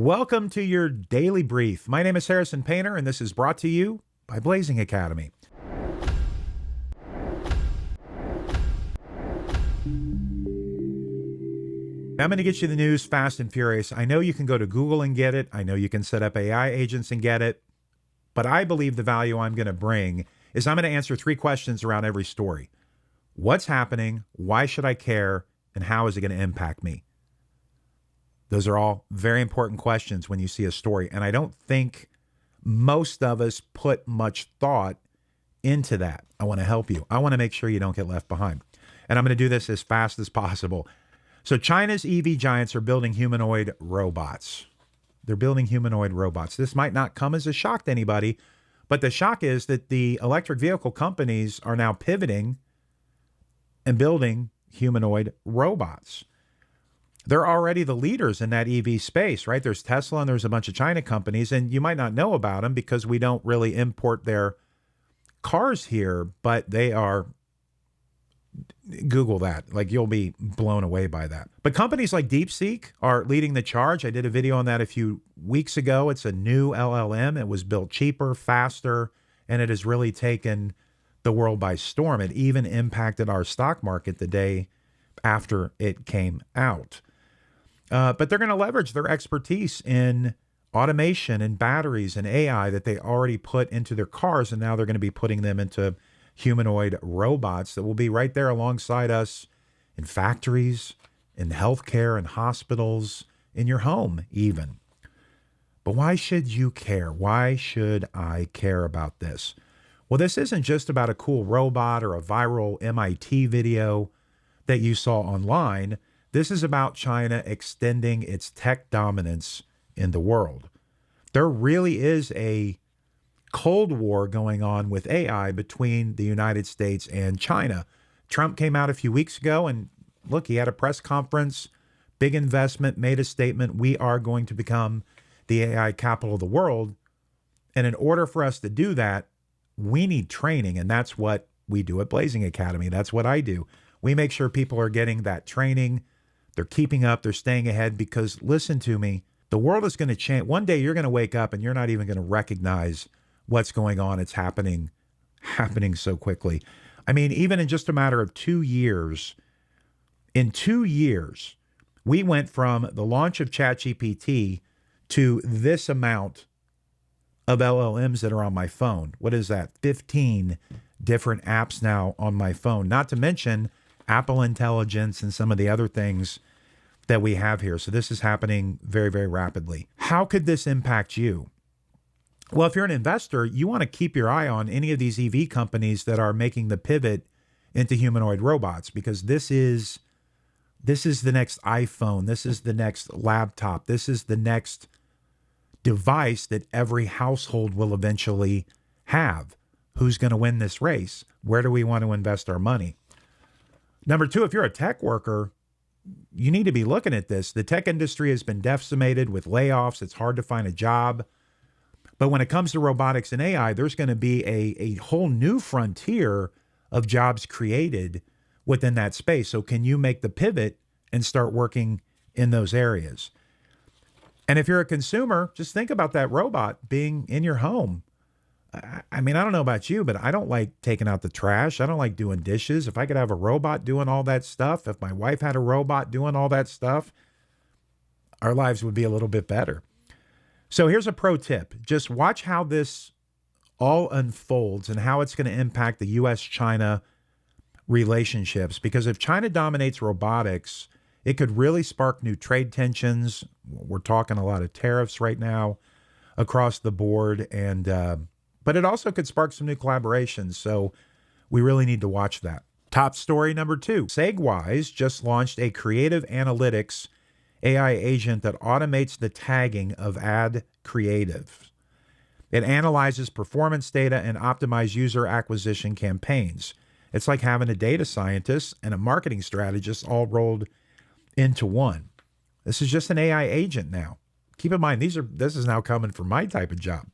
Welcome to your daily brief. My name is Harrison Painter, and this is brought to you by Blazing Academy. I'm going to get you the news fast and furious. I know you can go to Google and get it. I know you can set up AI agents and get it. But I believe the value I'm going to bring is I'm going to answer 3 questions around every story. What's happening? Why should I care? And how is it going to impact me? Those are all very important questions when you see a story. And I don't think most of us put much thought into that. I want to help you. I want to make sure you don't get left behind. And I'm going to do this as fast as possible. So China's EV giants are building humanoid robots. They're building humanoid robots. This might not come as a shock to anybody, but the shock is that the electric vehicle companies are now pivoting and building humanoid robots. They're already the leaders in that EV space, right? There's Tesla and there's a bunch of China companies, and you might not know about them because we don't really import their cars here, but they are, Google that. Like, you'll be blown away by that. But companies like DeepSeek are leading the charge. I did a video on that a few weeks ago. It's a new LLM. It was built cheaper, faster, and it has really taken the world by storm. It even impacted our stock market the day after it came out. But they're going to leverage their expertise in automation and batteries and AI that they already put into their cars, and now they're going to be putting them into humanoid robots that will be right there alongside us in factories, in healthcare, and hospitals, in your home even. But why should you care? Why should I care about this? Well, this isn't just about a cool robot or a viral MIT video that you saw online. This is about China extending its tech dominance in the world. There really is a Cold War going on with AI between the United States and China. Trump came out a few weeks ago and look, he had a press conference, big investment, made a statement. We are going to become the AI capital of the world. And in order for us to do that, we need training. And that's what we do at Blazing Academy. That's what I do. We make sure people are getting that training. They're keeping up. They're staying ahead because, listen to me, the world is going to change. One day you're going to wake up and you're not even going to recognize what's going on. It's happening so quickly. I mean, even in just a matter of 2 years, in 2 years, we went from the launch of ChatGPT to this amount of LLMs that are on my phone. What is that? 15 different apps now on my phone, not to mention Apple Intelligence and some of the other things that we have here. So this is happening very, very rapidly. How could this impact you? Well, if you're an investor, you want to keep your eye on any of these EV companies that are making the pivot into humanoid robots, because this is the next iPhone. This is the next laptop. This is the next device that every household will eventually have. Who's going to win this race? Where do we want to invest our money? Number 2, if you're a tech worker, you need to be looking at this. The tech industry has been decimated with layoffs. It's hard to find a job. But when it comes to robotics and AI, there's going to be a whole new frontier of jobs created within that space. So can you make the pivot and start working in those areas? And if you're a consumer, just think about that robot being in your home. I mean, I don't know about you, but I don't like taking out the trash. I don't like doing dishes. If I could have a robot doing all that stuff, if my wife had a robot doing all that stuff, our lives would be a little bit better. So here's a pro tip. Just watch how this all unfolds and how it's going to impact the U.S.-China relationships. Because if China dominates robotics, it could really spark new trade tensions. We're talking a lot of tariffs right now across the board. But it also could spark some new collaborations. So we really need to watch that. Top story number 2. Segwise just launched a creative analytics AI agent that automates the tagging of ad creatives. It analyzes performance data and optimizes user acquisition campaigns. It's like having a data scientist and a marketing strategist all rolled into one. This is just an AI agent now. Keep in mind, this is now coming from my type of job.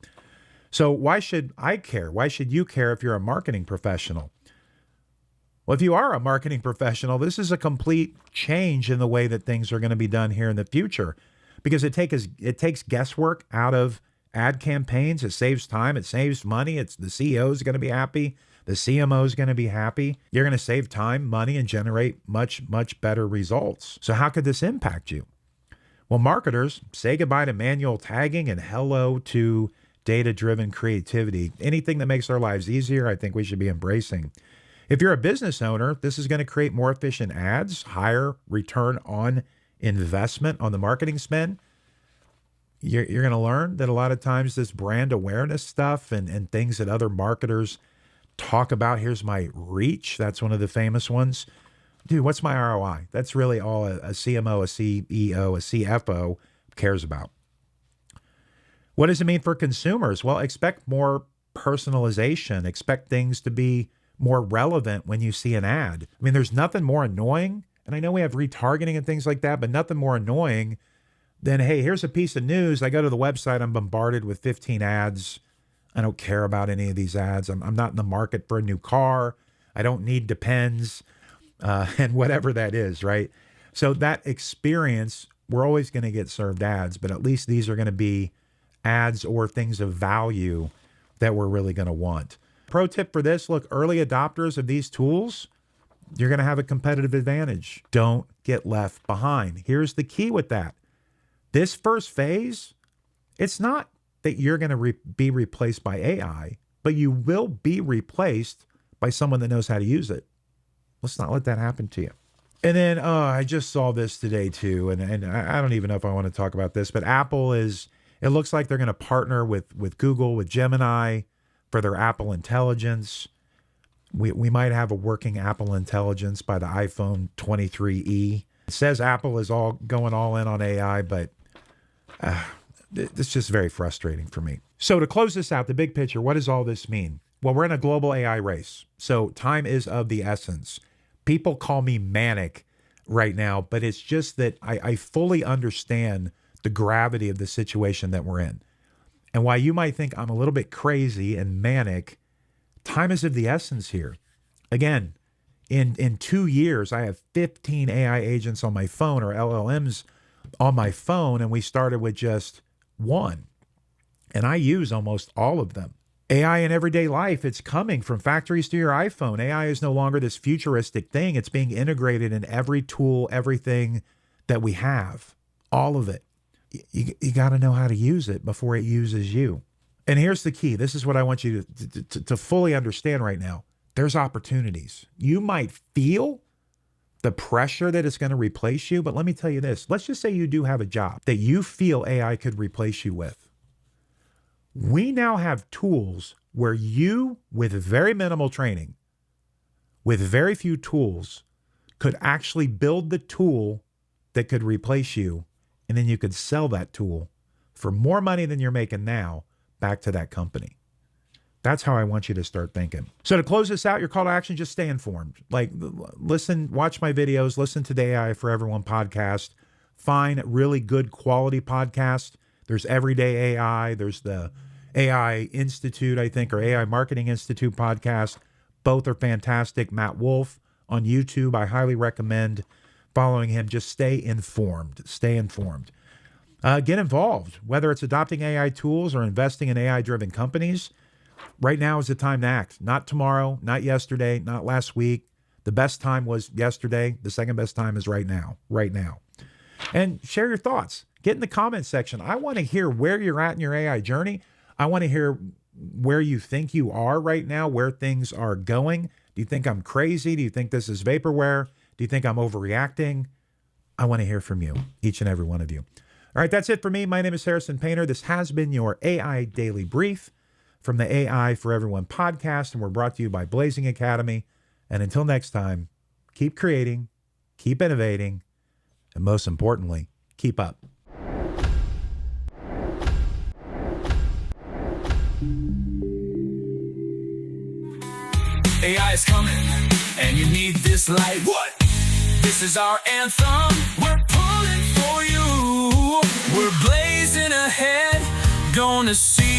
So why should I care? Why should you care if you're a marketing professional? Well, if you are a marketing professional, this is a complete change in the way that things are going to be done here in the future. because it takes guesswork out of ad campaigns. It saves time. It saves money. It's the CEO is going to be happy. The CMO is going to be happy. You're going to save time, money, and generate much, much better results. So how could this impact you? Well, marketers, say goodbye to manual tagging and hello to data-driven creativity. Anything that makes our lives easier, I think we should be embracing. If you're a business owner, this is going to create more efficient ads, higher return on investment on the marketing spend. You're going to learn that a lot of times this brand awareness stuff and things that other marketers talk about, here's my reach. That's one of the famous ones. Dude, what's my ROI? That's really all a CMO, a CEO, a CFO cares about. What does it mean for consumers? Well, expect more personalization. Expect things to be more relevant when you see an ad. I mean, there's nothing more annoying, and I know we have retargeting and things like that, but nothing more annoying than, hey, here's a piece of news. I go to the website, I'm bombarded with 15 ads. I don't care about any of these ads. I'm not in the market for a new car. I don't need Depends, and whatever that is, right? So that experience, we're always going to get served ads, but at least these are going to be ads or things of value that we're really going to want. Pro tip for this, look, early adopters of these tools, you're going to have a competitive advantage. Don't get left behind. Here's the key with that. This first phase, it's not that you're going to be replaced by AI, but you will be replaced by someone that knows how to use it. Let's not let that happen to you. And then, I just saw this today too, and I don't even know if I want to talk about this, but Apple it looks like they're going to partner with Google, with Gemini for their Apple Intelligence. We might have a working Apple Intelligence by the iPhone 23e. It says Apple is going all in on AI, but it's just very frustrating for me. So to close this out, the big picture, what does all this mean? Well, we're in a global AI race, so time is of the essence. People call me manic right now, but it's just that I fully understand the gravity of the situation that we're in. And while you might think I'm a little bit crazy and manic, time is of the essence here. Again, in 2 years, I have 15 AI agents on my phone or LLMs on my phone, and we started with just one. And I use almost all of them. AI in everyday life, it's coming from factories to your iPhone. AI is no longer this futuristic thing. It's being integrated in every tool, everything that we have, all of it. You got to know how to use it before it uses you. And here's the key. This is what I want you to fully understand right now. There's opportunities. You might feel the pressure that it's going to replace you, but let me tell you this. Let's just say you do have a job that you feel AI could replace you with. We now have tools where you, with very minimal training, with very few tools, could actually build the tool that could replace you, and then you could sell that tool for more money than you're making now back to that company. That's how I want you to start thinking. So to close this out, your call to action, just stay informed. Like, listen, watch my videos, listen to the AI for Everyone podcast, find really good quality podcasts. There's Everyday AI. There's the AI Institute, I think, or AI Marketing Institute podcast. Both are fantastic. Matt Wolf on YouTube. I highly recommend following him. Just stay informed. Stay informed. Get involved, whether it's adopting AI tools or investing in AI-driven companies. Right now is the time to act. Not tomorrow, not yesterday, not last week. The best time was yesterday. The second best time is right now. Right now. And share your thoughts. Get in the comments section. I want to hear where you're at in your AI journey. I want to hear where you think you are right now, where things are going. Do you think I'm crazy? Do you think this is vaporware? Do you think I'm overreacting? I want to hear from you, each and every one of you. All right, that's it for me. My name is Harrison Painter. This has been your AI Daily Brief from the AI for Everyone podcast, and we're brought to you by Blazing Academy. And until next time, keep creating, keep innovating, and most importantly, keep up. AI is coming, and you need this light. What? This is our anthem. We're pulling for you. We're blazing ahead. Gonna see